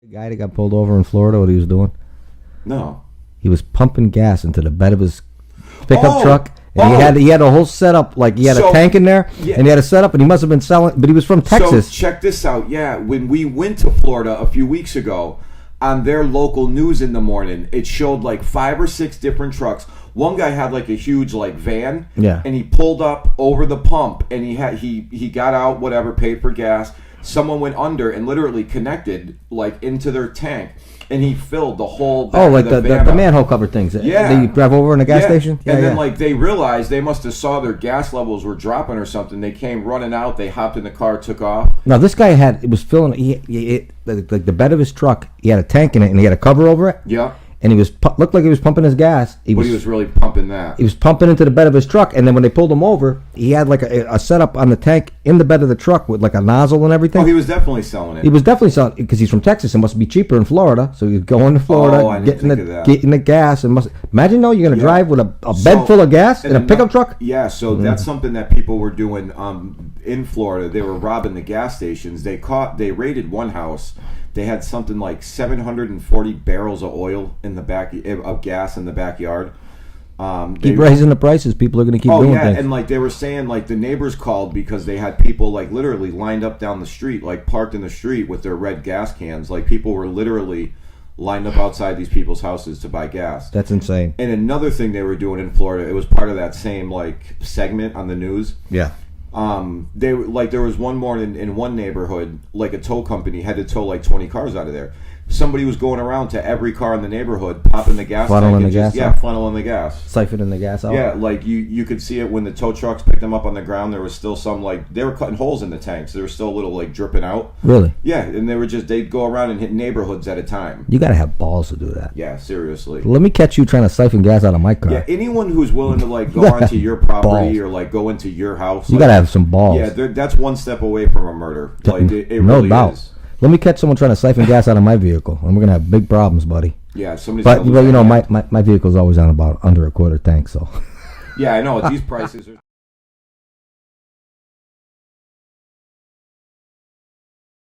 The guy that got pulled over in Florida, what he was doing? No. He was pumping gas into the bed of his pickup Oh, truck. And he had a whole setup, like he had a tank in there, yeah. and he had a setup, and he must have been selling, but he was from Texas. So check this out. Yeah, when we went to Florida a few weeks ago, on their local news in the morning, it showed like 5 or 6 different trucks. One guy had like a huge like van, Yeah. and he pulled up over the pump, and he got out, whatever, paid for gas. Someone went under and literally connected like into their tank, and he filled the whole back like of the van the up. manhole cover things. Yeah. They drive over in a gas station? And then like they realized they must have saw their gas levels were dropping or something. They came running out. They hopped in the car, took off. Now, this guy it was filling, like the bed of his truck, he had a tank in it, and he had a cover over it. Yeah. And he was looked like he was pumping his gas. But he was really pumping that. He was pumping into the bed of his truck, and then when they pulled him over, he had like a setup on the tank in the bed of the truck with like a nozzle and everything. Oh, he was definitely selling it. He was definitely selling because he's from Texas. It must be cheaper in Florida, so he's going to Florida, I didn't think of that. getting the gas, and imagine though you're going to drive with a bed full of gas in a pickup truck. Yeah, so that's something that people were doing in Florida. They were robbing the gas stations. They raided one house. They had something like 740 barrels of oil in the back of gas in the backyard. Keep raising the prices. People are going to keep doing things. And like they were saying, like the neighbors called because they had people like literally lined up down the street, like parked in the street with their red gas cans. Like people were literally lined up outside these people's houses to buy gas. That's insane. And another thing they were doing in Florida, it was part of that same like segment on the news. Yeah. There was one morning in one neighborhood, like a tow company had to tow like 20 cars out of there. Somebody was going around to every car in the neighborhood, popping the gas tank and funneling the gas. Siphoning the gas out. Yeah, like you could see it when the tow trucks picked them up on the ground. There was still some like they were cutting holes in the tanks. There was still a little like dripping out. Really? Yeah, and they'd go around and hit neighborhoods at a time. You got to have balls to do that. Yeah, seriously. Let me catch you trying to siphon gas out of my car. Yeah, anyone who's willing to like go onto your property or like go into your house, you got to have some balls. Yeah, that's one step away from a murder. Like it no really doubt. is. Let me catch someone trying to siphon gas out of my vehicle, and we're gonna have big problems, buddy. Yeah, somebody's. But you know, my vehicle's always on about under a quarter tank, so. Yeah, I know. At these prices.